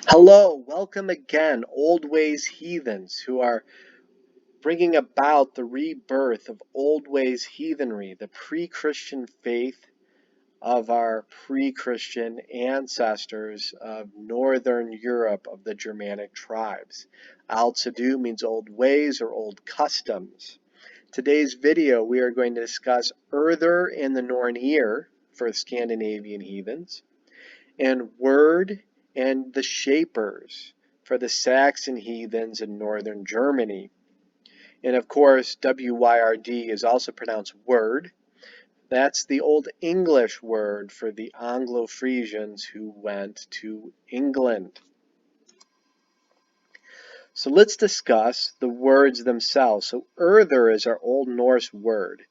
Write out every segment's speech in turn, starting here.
Hello, welcome again, Old Ways Heathens, who are bringing about the rebirth of Old Ways Heathenry, the pre-Christian faith of our pre-Christian ancestors of Northern Europe of the Germanic tribes. Al-Tadu means old ways or old customs. Today's video, we are going to discuss Urthr and the Nornir for Scandinavian heathens, and Wyrd and the Shapers for the Saxon heathens in northern Germany. And of course, Wyrd is also pronounced word. That's the Old English word for the Anglo-Frisians who went to England. So let's discuss the words themselves. So Urthr is our Old Norse word.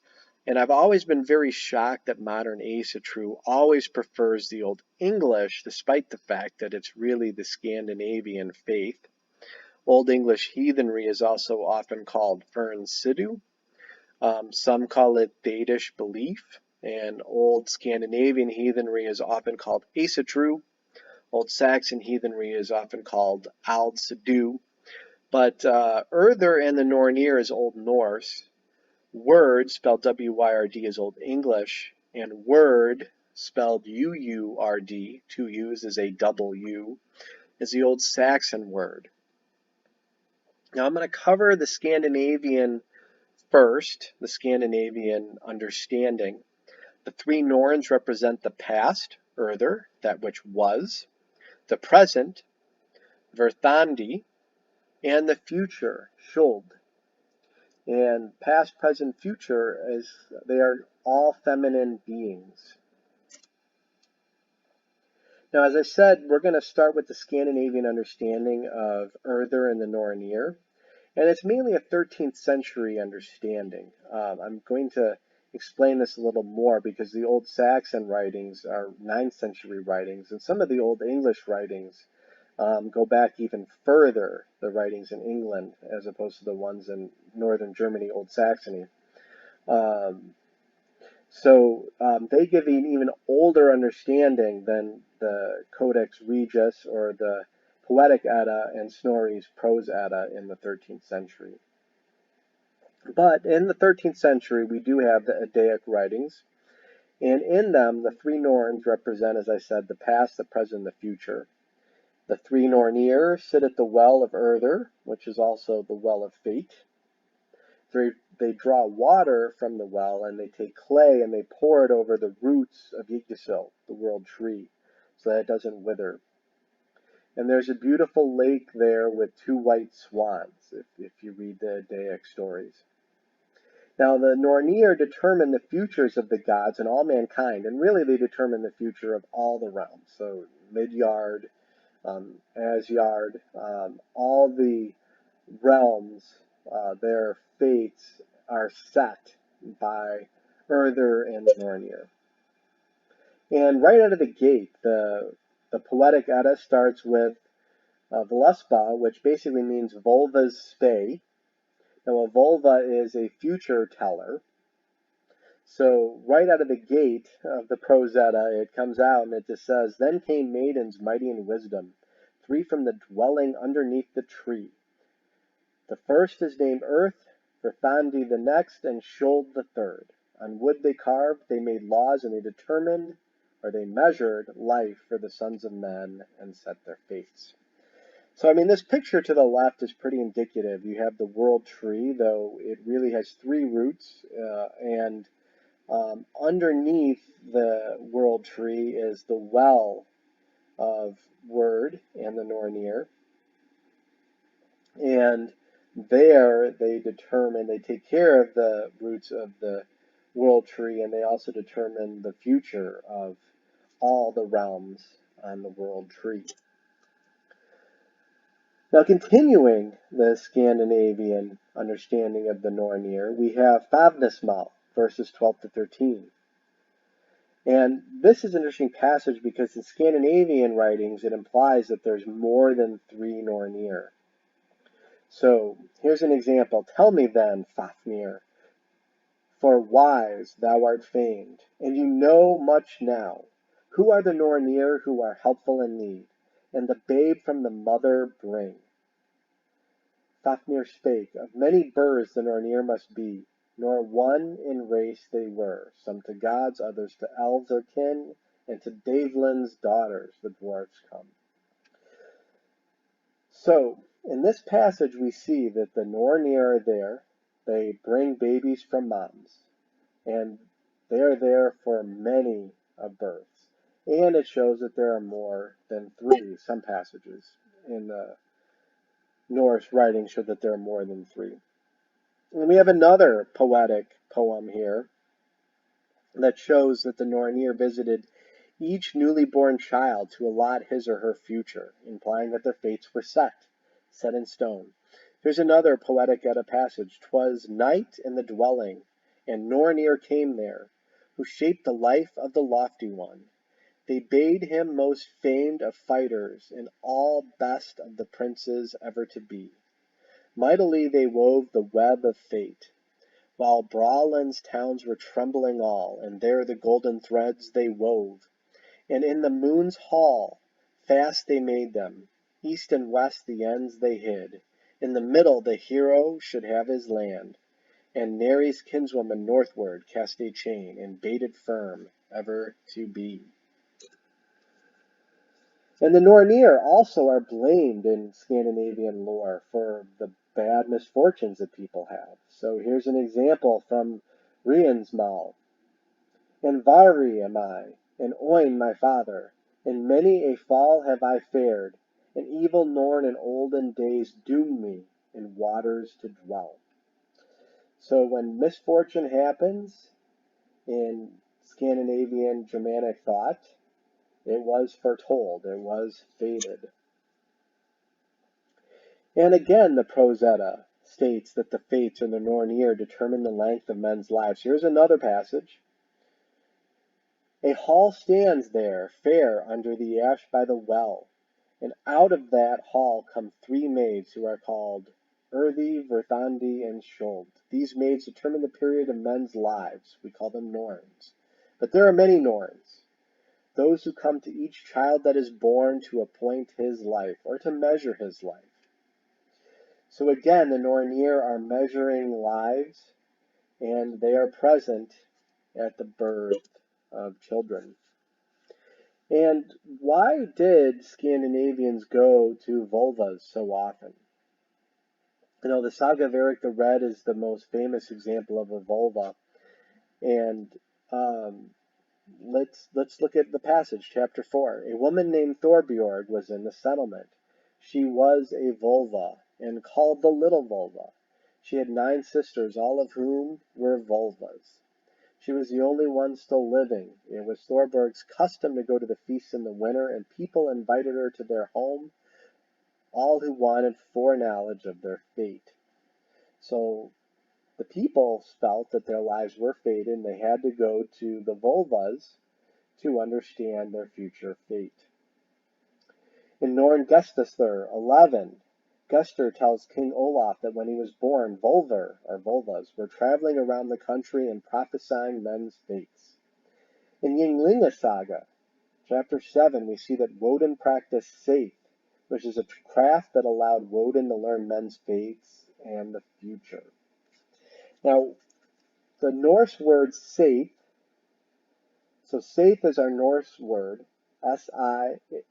And I've always been very shocked that modern Asatru always prefers the Old English, despite the fact that it's really the Scandinavian faith. Old English heathenry is also often called Fern Sidhu. Some call it Dadish belief, and Old Scandinavian heathenry is often called Asatru. Old Saxon heathenry is often called Ald Sidhu. But Urthr and the Nornir is Old Norse. Wyrd, spelled W-Y-R-D, is Old English, and word, spelled U-U-R-D, two U's is a double U, is the Old Saxon word. Now I'm going to cover the Scandinavian first, the Scandinavian understanding. The three Norns represent the past, Urthr, that which was, the present, Verthandi, and the future, Skjold. And past, present, future, they are all feminine beings. Now, as I said, we're going to start with the Scandinavian understanding of Urthr and the Nornir, and it's mainly a 13th century understanding. I'm going to explain this a little more because the Old Saxon writings are 9th century writings, and some of the Old English writings go back even further, the writings in England, as opposed to the ones in northern Germany, Old Saxony. They give an even older understanding than the Codex Regius or the Poetic Edda and Snorri's Prose Edda in the 13th century. But in the 13th century, we do have the Eddaic writings, and in them, the three Norns represent, as I said, the past, the present, and the future. The three Nornir sit at the well of Urthr, which is also the well of fate. They draw water from the well, and they take clay and they pour it over the roots of Yggdrasil, the world tree, so that it doesn't wither. And there's a beautiful lake there with two white swans, if you read the Eddaic stories. Now, the Nornir determine the futures of the gods and all mankind, and really they determine the future of all the realms. So Midgard, Asgard, all the realms, their fates are set by Urthr and the Nornir. And right out of the gate, the Poetic Edda starts with Völuspa, which basically means vulva's spay. Now, a vulva is a future teller. So right out of the gate of the Prose Edda, it comes out and it just says, "Then came maidens mighty in wisdom, three from the dwelling underneath the tree. The first is named Earth, Verthandi the next, and Skjold the third. On wood they carved, they made laws, and they determined, or they measured, life for the sons of men, and set their fates." So, I mean, this picture to the left is pretty indicative. You have the world tree, though it really has three roots, and underneath the world tree is the well of Wyrd and the Nornir. And there they take care of the roots of the world tree, and they also determine the future of all the realms on the world tree. Now, continuing the Scandinavian understanding of the Nornir, we have Favnismal, verses 12 to 13. And this is an interesting passage because in Scandinavian writings, it implies that there's more than three Nornir. So here's an example. "Tell me then, Fafnir, for wise thou art famed, and you know much now. Who are the Nornir who are helpful in need? and the babe from the mother bring. Fafnir spake, of many births the Nornir must be, nor one in race they were, some to gods, others to elves or kin, and to Davelin's daughters the dwarfs come. So, in this passage we see that the Nornir are there, they bring babies from moms, and they are there for many births. And it shows that there are more than three. Some passages in the Norse writing show that there are more than three. And we have another poetic poem here that shows that the Nornir visited each newly born child to allot his or her future, implying that their fates were set in stone. Here's another poetic Edda passage. "'Twas night in the dwelling, and Nornir came there, who shaped the life of the lofty one. They bade him most famed of fighters, and all best of the princes ever to be. Mightily they wove the web of fate, while Bralin's towns were trembling all, and there the golden threads they wove. And in the moon's hall fast they made them, east and west the ends they hid. In the middle the hero should have his land, and Neri's kinswoman northward cast a chain, and bade it firm ever to be." And the Nornir also are blamed in Scandinavian lore for the bad misfortunes that people have. So here's an example from Riansmal. "And Vari am I, and Oin my father, in many a fall have I fared, and evil Norn in olden days doomed me in waters to dwell." So when misfortune happens in Scandinavian Germanic thought, it was foretold, it was fated. And again, the Prose Edda states that the fates in the Nornir determine the length of men's lives. Here's another passage. "A hall stands there, fair, under the ash by the well, and out of that hall come three maids who are called Urthr, Verthandi, and Skjold. These maids determine the period of men's lives. We call them Norns. But there are many Norns, those who come to each child that is born to appoint his life, or to measure his life." So again, the Nornir are measuring lives, and they are present at the birth of children. And why did Scandinavians go to vulvas so often? You know, the Saga of Eric the Red is the most famous example of a vulva. And let's look at the passage, chapter 4. "A woman named Thorbjorg was in the settlement. She was a vulva, and called the little vulva. She had 9 sisters, all of whom were vulvas. She was the only one still living. It was Thorberg's custom to go to the feasts in the winter, and people invited her to their home, all who wanted foreknowledge of their fate." So the people felt that their lives were fated, and they had to go to the vulvas to understand their future fate. In Norn Gestasthur 11, Gestur tells King Olaf that when he was born, Volver, or vulvas, were traveling around the country and prophesying men's fates. In Ynglinga Saga, chapter 7, we see that Woden practiced Saith, which is a craft that allowed Woden to learn men's fates and the future. Now, the Norse word Saith, so Saith is our Norse word, S-E-I-T-H,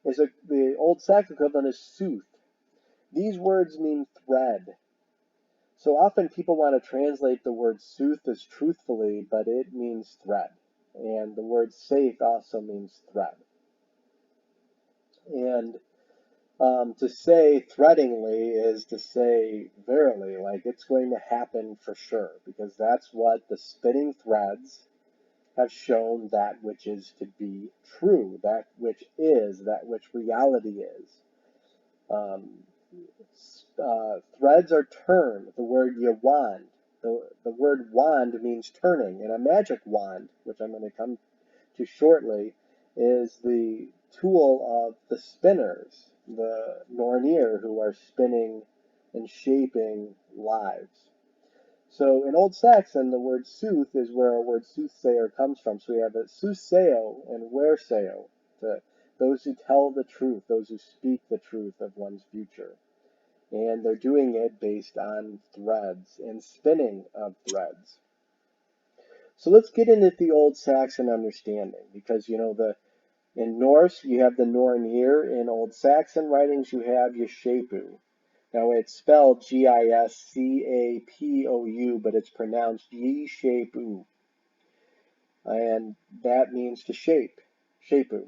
the Old Saxon equivalent is sooth. These words mean thread. So often people want to translate the word sooth as truthfully, but it means thread. And the word saith also means thread. And to say threadingly is to say verily, like it's going to happen for sure, because that's what the spinning threads have shown, that which is to be true, that which reality is. Threads are turned. The word yawand, the word wand means turning, and a magic wand, which I'm going to come to shortly, is the tool of the spinners, the Nornir, who are spinning and shaping lives. So in Old Saxon, the word sooth is where our word soothsayer comes from. So we have a soothsayo and weresayo, those who tell the truth, those who speak the truth of one's future. And they're doing it based on threads and spinning of threads. So let's get into the Old Saxon understanding, because in Norse you have the Nornir, in Old Saxon writings you have Yeshapu. Now it's spelled Giscapou, but it's pronounced Yeshapu, and that means to shape, Shapu.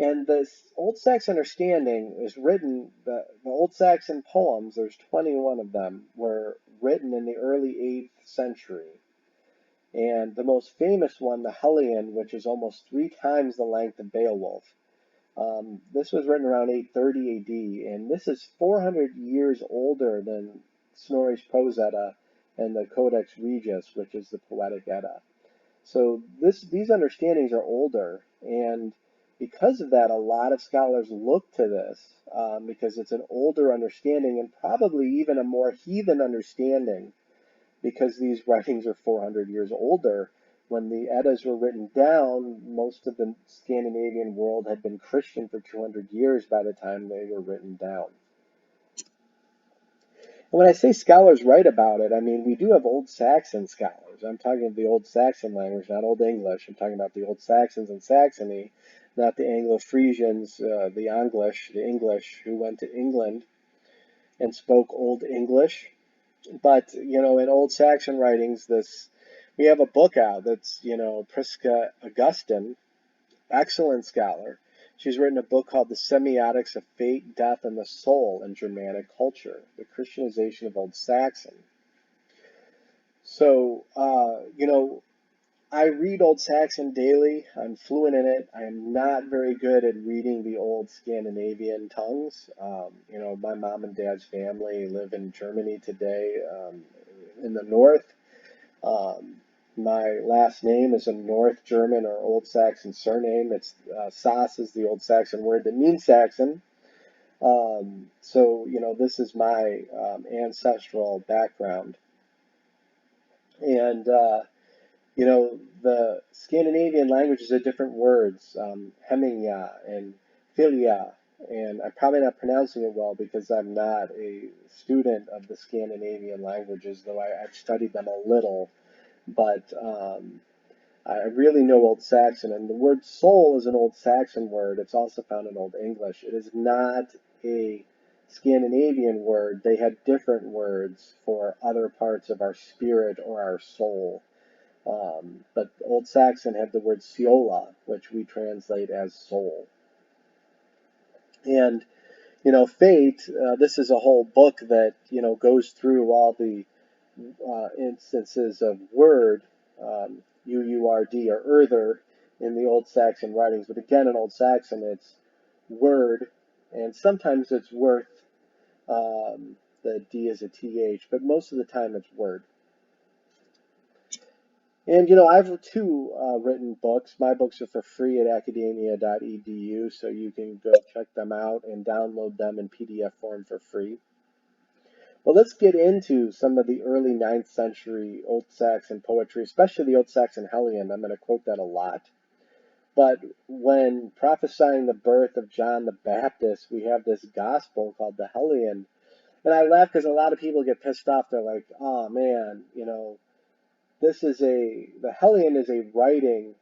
And this Old Saxon understanding is written, the Old Saxon poems, there's 21 of them, were written in the early 8th century. And the most famous one, the Heliand, which is almost 3 times the length of Beowulf. This was written around 830 AD, and this is 400 years older than Snorri's Prose Edda and the Codex Regius, which is the Poetic Edda. So these understandings are older, and because of that, a lot of scholars look to this because it's an older understanding and probably even a more heathen understanding, because these writings are 400 years older. When the Eddas were written down, most of the Scandinavian world had been Christian for 200 years by the time they were written down. And when I say scholars write about it, I mean we do have Old Saxon scholars. I'm talking of the Old Saxon language, not Old English. I'm talking about the Old Saxons in Saxony, not the Anglo-Frisians, the English who went to England and spoke Old English. But in Old Saxon writings, we have a book out that's Prisca Augustine, excellent scholar. She's written a book called The Semiotics of Fate, Death, and the Soul in Germanic Culture, the Christianization of Old Saxon. So, I read Old Saxon daily. I'm fluent in it. I am not very good at reading the old Scandinavian tongues. My mom and dad's family live in Germany today, in the north. My last name is a North German or Old Saxon surname. It's Sas is the Old Saxon word that means Saxon. This is my ancestral background. And, the Scandinavian languages are different words, Hemingya and Filya, and I'm probably not pronouncing it well because I'm not a student of the Scandinavian languages, though I've studied them a little. But I really know Old Saxon, and the word soul is an Old Saxon word. It's also found in Old English. It is not a Scandinavian word. They had different words for other parts of our spirit or our soul. But Old Saxon had the word siola, which we translate as soul. And, fate, this is a whole book that, goes through all the instances of Wyrd, Uurd or Urthr in the Old Saxon writings. But again, in Old Saxon, it's Wyrd, and sometimes it's Worth. The D is a TH, but most of the time it's Wyrd. And I've two written books. My books are for free at academia.edu, so you can go check them out and download them in PDF form for free. Well, let's get into some of the early 9th century Old Saxon poetry, especially the Old Saxon Heliand. I'm going to quote that a lot. But when prophesying the birth of John the Baptist, we have this gospel called the Heliand. And I laugh because a lot of people get pissed off. They're like, oh man, the Heliand is a writing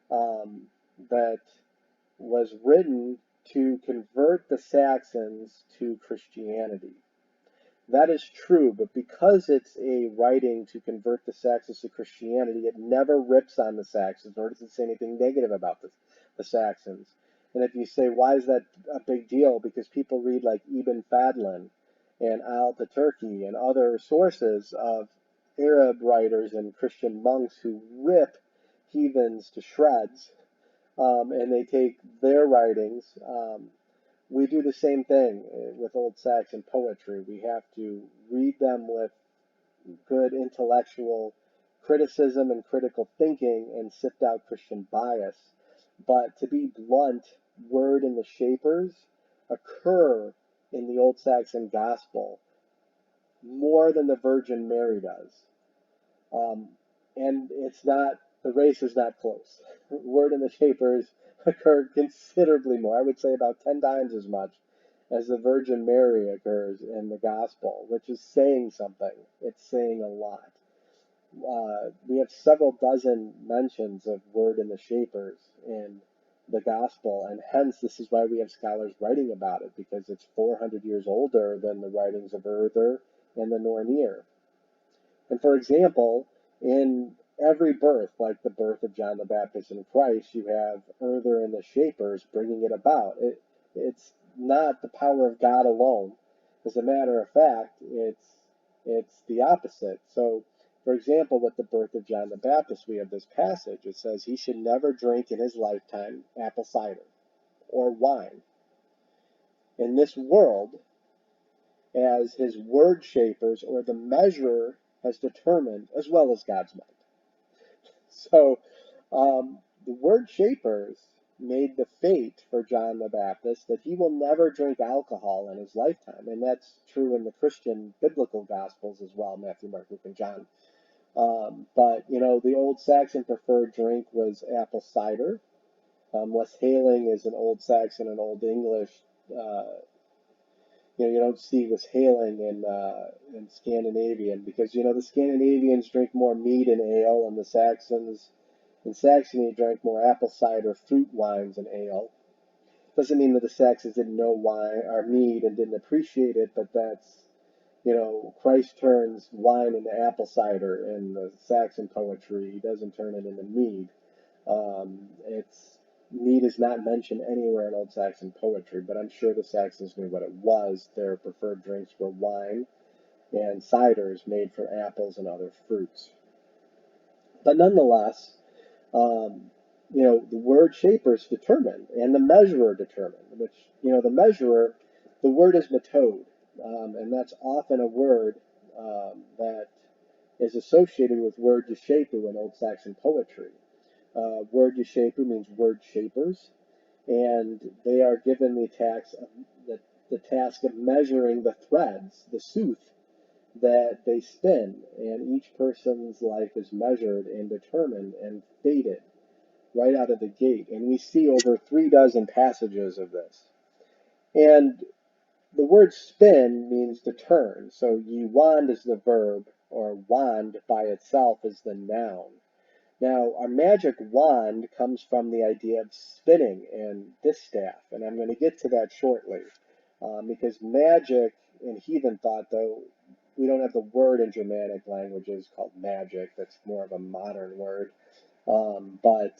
that was written to convert the Saxons to Christianity. That is true, but because it's a writing to convert the Saxons to Christianity, it never rips on the Saxons, nor does it say anything negative about the Saxons. And if you say, why is that a big deal? Because people read like Ibn Fadlan and Al-Turki and other sources of Arab writers and Christian monks who rip heathens to shreds, and they take their writings. We do the same thing with Old Saxon poetry. We have to read them with good intellectual criticism and critical thinking and sift out Christian bias. But to be blunt, Wyrd and the Shapers occur in the Old Saxon Gospel. more than the Virgin Mary does. Um, and it's not, the race is not close. Wyrd and the Shapers occur considerably more. I would say about 10 times as much as the Virgin Mary occurs in the Gospel, which is saying something. It's saying a lot. We have several dozen mentions of Wyrd and the Shapers in the Gospel, and hence this is why we have scholars writing about it, because it's 400 years older than the writings of Urthr and the Nornir. And for example, in every birth, like the birth of John the Baptist and Christ, you have Urthr and the Shapers bringing it about. It's not the power of God alone. As a matter of fact, it's the opposite. So, for example, with the birth of John the Baptist, we have this passage. It says he should never drink in his lifetime apple cider or wine. In this world, as his word shapers or the measurer has determined, as well as God's mind. So the word shapers made the fate for John the Baptist that he will never drink alcohol in his lifetime. And that's true in the Christian biblical Gospels as well, Matthew, Mark, Luke, and John. But, you know, the Old Saxon preferred drink was apple cider. West Haling is an Old Saxon and Old English. You don't see West Haling in Scandinavian, because, the Scandinavians drink more mead and ale, and the Saxons in Saxony drank more apple cider, fruit wines, and ale. Doesn't mean that the Saxons didn't know wine or mead and didn't appreciate it, but that's, Christ turns wine into apple cider in the Saxon poetry. He doesn't turn it into mead. It's Mead is not mentioned anywhere in Old Saxon poetry, but I'm sure the Saxons knew what it was. Their preferred drinks were wine and ciders made from apples and other fruits. But nonetheless, the word shapers determine and the measurer determine, which, the measurer, the word is metode, and that's often a word that is associated with word yeshepu in Old Saxon poetry. Word yeshepu means word shapers, and they are given the task of measuring the threads, the sooth that they spin, and each person's life is measured and determined and fated right out of the gate. And we see over 36 passages of this. And the word spin means to turn. So ye wand is the verb, or wand by itself is the noun. Now, our magic wand comes from the idea of spinning and distaff, and I'm going to get to that shortly, because magic in heathen thought, though, we don't have the word in Germanic languages called magic. That's more of a modern word. But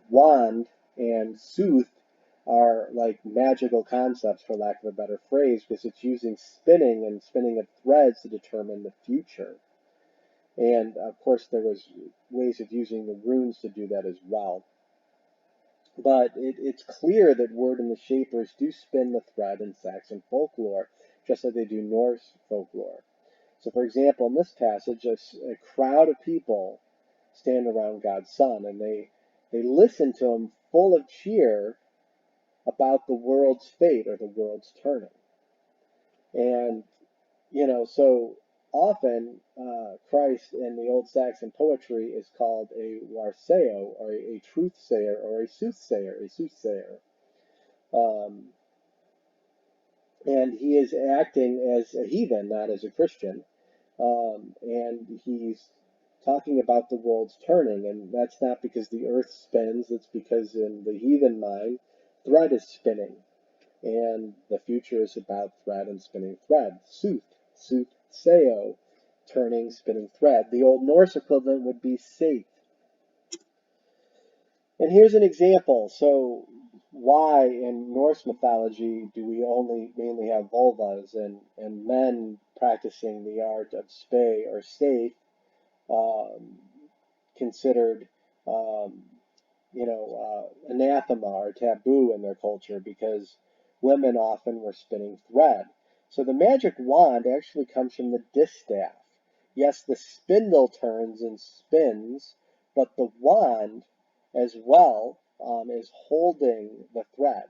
wand and sooth are like magical concepts, for lack of a better phrase, because it's using spinning and spinning of threads to determine the future. And of course, there was ways of using the runes to do that as well. But it's clear that Wyrd and the Shapers do spin the thread in Saxon folklore, just like they do Norse folklore. So, for example, in this passage, a crowd of people stand around God's Son, and they listen to him full of cheer about the world's fate or the world's turning. And so often Christ in the Old Saxon poetry is called a warseo, or a truthsayer, or a soothsayer. Um, and he is acting as a heathen, not as a Christian. And he's talking about the world's turning, and that's not because the earth spins, it's because in the heathen mind, thread is spinning. And the future is about thread and spinning thread. Soothsayo, turning, spinning thread. The Old Norse equivalent would be saith. And here's an example. So why in Norse mythology do we mainly have vulvas and men practicing the art of spe or saith, considered anathema or taboo in their culture, because women often were spinning thread. So the magic wand actually comes from the distaff. Yes, the spindle turns and spins, but the wand as well is holding the thread.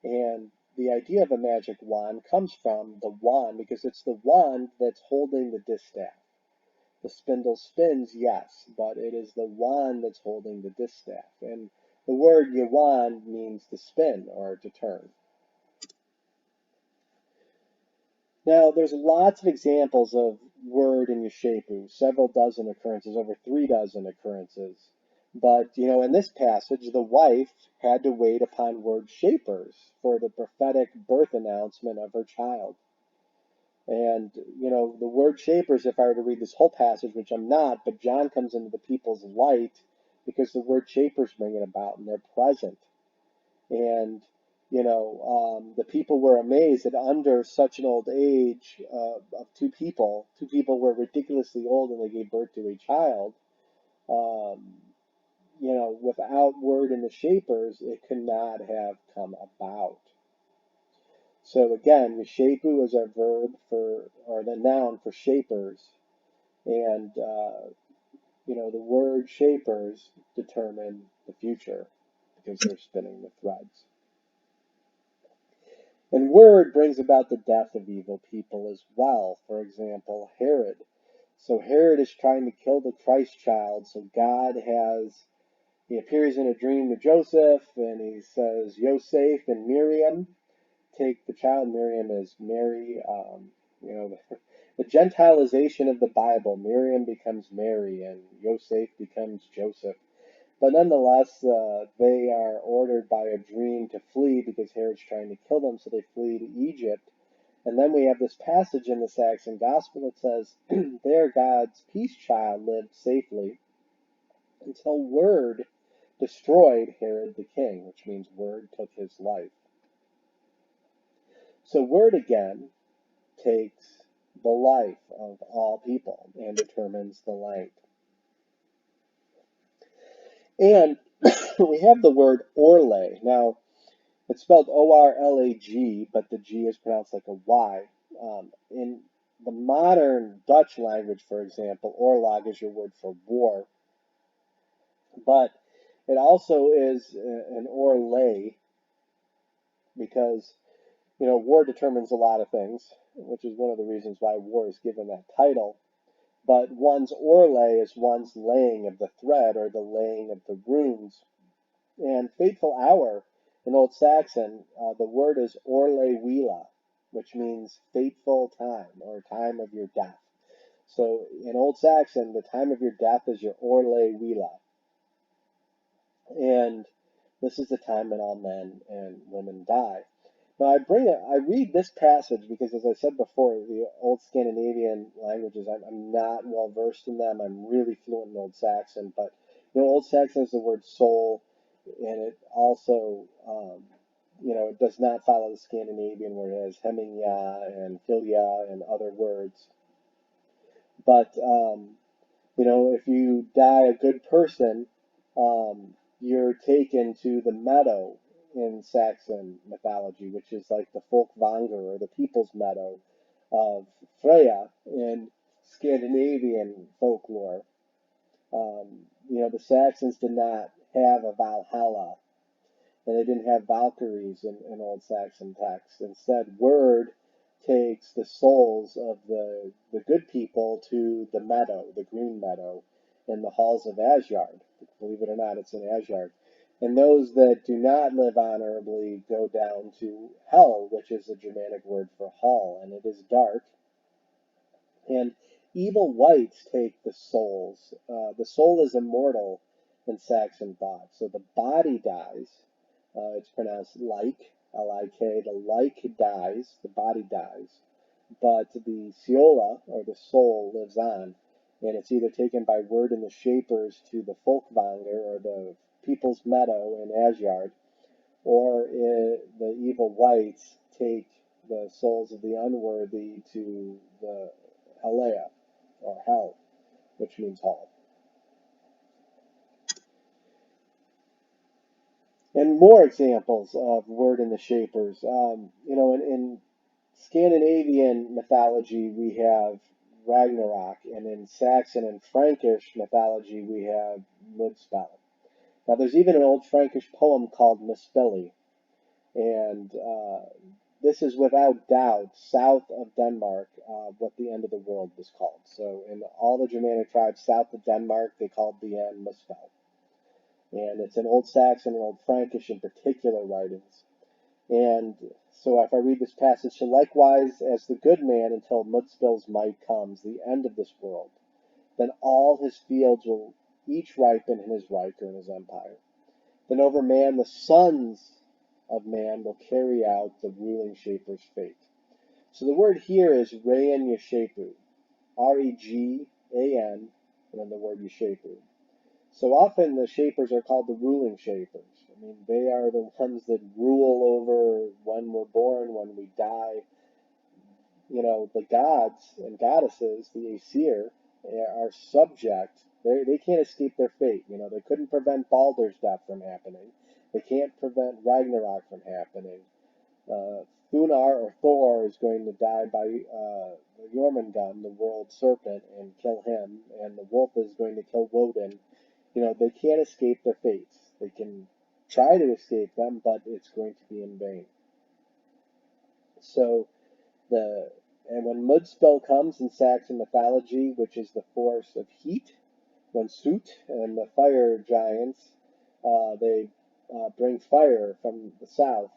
And the idea of a magic wand comes from the wand because it's the wand that's holding the distaff. The spindle spins, yes, but it is the wand that's holding the distaff. And the word Yawan means to spin or to turn. Now, there's lots of examples of Wyrd and Yeshepu, several dozen occurrences, over 3 dozen occurrences. But, in this passage, the wife had to wait upon Wyrd's shapers for the prophetic birth announcement of her child. And, the word shapers, if I were to read this whole passage, which I'm not, but John comes into the people's light because the word shapers bring it about and they're present. And, the people were amazed that under such an old age of two people were ridiculously old and they gave birth to a child. Without Wyrd and the shapers, it could not have come about. So again, Yeshepu is our verb or the noun for shapers. And, the word shapers determine the future because they're spinning the threads. And Wyrd brings about the death of evil people as well. For example, Herod. So Herod is trying to kill the Christ child. So he appears in a dream to Joseph and he says, Yosef and Miriam, take the child. Miriam is Mary. The Gentilization of the Bible. Miriam becomes Mary and Yosef becomes Joseph. But nonetheless, they are ordered by a dream to flee because Herod's trying to kill them, so they flee to Egypt. And then we have this passage in the Saxon Gospel that says, there God's peace child lived safely until Wyrd destroyed Herod the king, which means Wyrd took his life. So Wyrd again takes the life of all people and determines the length. And we have the word Orle. Now, it's spelled O-R-L-A-G, but the G is pronounced like a Y. In the modern Dutch language, for example, Oorlog is your word for war. But it also is an Orle because, war determines a lot of things, which is one of the reasons why war is given that title. But one's Orle is one's laying of the thread or the laying of the runes. And fateful hour in Old Saxon, the word is Orle Wila, which means fateful time or time of your death. So in Old Saxon, the time of your death is your Orle Wila. And this is the time when all men and women die. Now I read this passage because, as I said before, the Old Scandinavian languages, I'm not well versed in them. I'm really fluent in Old Saxon, but Old Saxon is the word soul, and it also, it does not follow the Scandinavian where it has hemingya and filya and other words. But, if you die a good person, you're taken to the meadow in Saxon mythology, which is like the Folkvanger or the people's meadow of Freya in Scandinavian folklore. The Saxons did not have a Valhalla, and they didn't have Valkyries in Old Saxon texts. Instead, Wyrd takes the souls of the good people to the meadow, the green meadow, in the halls of Asgard. Believe it or not, it's in Asgard. And those that do not live honorably go down to hell, which is a Germanic word for hall, and it is dark. And evil wights take the souls. The soul is immortal in Saxon thought. So the body dies. It's pronounced like, L-I-K. The like dies, the body dies. But the Siola, or the soul, lives on. And it's either taken by Wyrd and the Shapers to the Folkvanger, or the People's Meadow in Asgard, or the evil wights take the souls of the unworthy to the Helea, or hell, which means hall. And more examples of Wyrd and the Shapers. In Scandinavian mythology, we have Ragnarok, and in Saxon and Frankish mythology, we have Mudspell. Now, there's even an old Frankish poem called Muspelli, And this is without doubt south of Denmark, what the end of the world was called. So in all the Germanic tribes south of Denmark, they called the end Muspel. And it's in Old Saxon and Old Frankish in particular writings. And so if I read this passage, so likewise as the good man until Muspel's might comes, the end of this world, then all his fields will each ripen in his Reich or in his empire. Then over man the sons of man will carry out the ruling shaper's fate. So the word here is Regan Yeshepu, Regan, and then the word Yeshepu. So often the shapers are called the ruling shapers. I mean, they are the ones that rule over when we're born, when we die. You know, the gods and goddesses, the Aesir, are subject. They can't escape their fate. You know, they couldn't prevent Baldur's death from happening. They can't prevent Ragnarok from happening. Thunar or Thor is going to die by the Jormungand, the world serpent, and kill him, and the wolf is going to kill Woden. You know, they can't escape their fates. They can try to escape them, but it's going to be in vain. So and when Mudspell comes in Saxon mythology, which is the force of heat, when Soot and the fire giants, they bring fire from the south,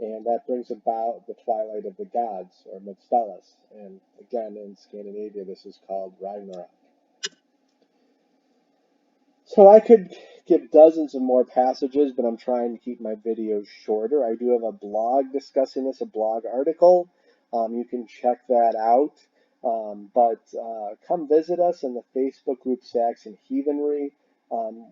and that brings about the twilight of the gods, or Mudspellus. And again, in Scandinavia, this is called Ragnarok. So I could give dozens of more passages, but I'm trying to keep my videos shorter. I do have a blog discussing this, a blog article. You can check that out. But come visit us in the Facebook group Saxon Heathenry. Um,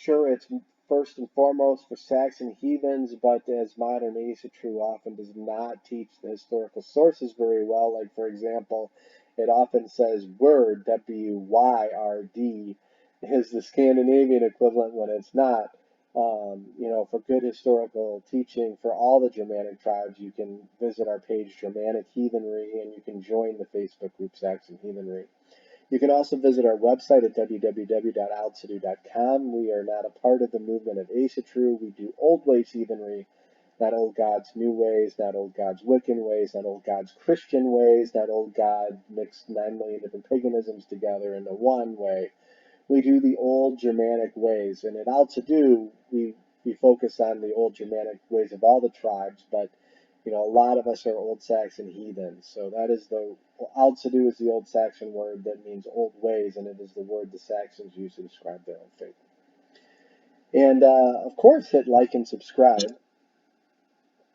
Sure, it's first and foremost for Saxon heathens, but as modern Asatru often does not teach the historical sources very well, like for example, it often says Wyrd, W-Y-R-D, is the Scandinavian equivalent when it's not. You know, for good historical teaching for all the Germanic tribes, you can visit our page Germanic Heathenry, and you can join the Facebook group Saxon Heathenry. You can also visit our website at www.altsadu.com. We are not a part of the movement of Asatru. We do old ways heathenry, not old gods new ways, not old gods Wiccan ways, not old gods Christian ways, not old God mixed 9 million different paganisms together into one way. We do the old Germanic ways, and at Altsadu, we focus on the old Germanic ways of all the tribes, but you know, a lot of us are Old Saxon heathens. So that is Altsadu is the Old Saxon word that means old ways, and it is the word the Saxons used to describe their own faith. And of course, hit like and subscribe.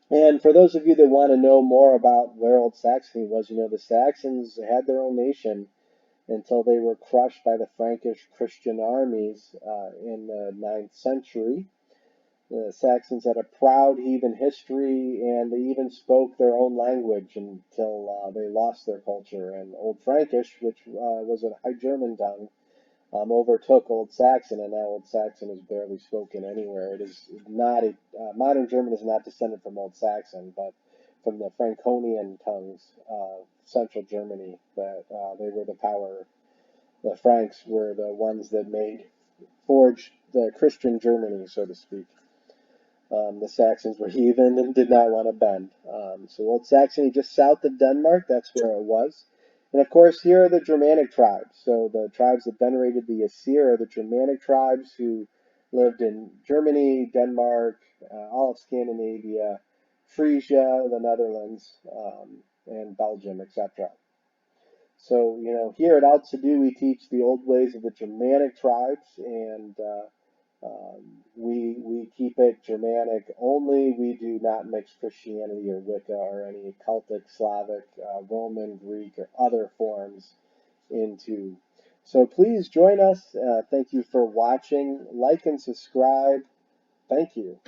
And for those of you that want to know more about where Old Saxony was, you know, the Saxons had their own nation until they were crushed by the Frankish Christian armies in the 9th century. The Saxons had a proud heathen history, and they even spoke their own language until they lost their culture. And Old Frankish, which was a High German tongue, overtook Old Saxon, and now Old Saxon is barely spoken anywhere. It is not modern German is not descended from Old Saxon, but from the Franconian tongues, Central Germany. That they were the power. The Franks were the ones that forged the Christian Germany, so to speak. The Saxons were heathen and did not want to bend. So Old Saxony, just south of Denmark, that's where it was. And of course, here are the Germanic tribes. So the tribes that venerated the Aesir are the Germanic tribes who lived in Germany, Denmark, all of Scandinavia, Frisia, the Netherlands, and Belgium, etc. So, you know, here at Altsadu, we teach the old ways of the Germanic tribes, and we keep it Germanic only. We do not mix Christianity or Wicca or any Celtic, Slavic, Roman, Greek, or other forms into. So please join us. Thank you for watching. Like and subscribe. Thank you.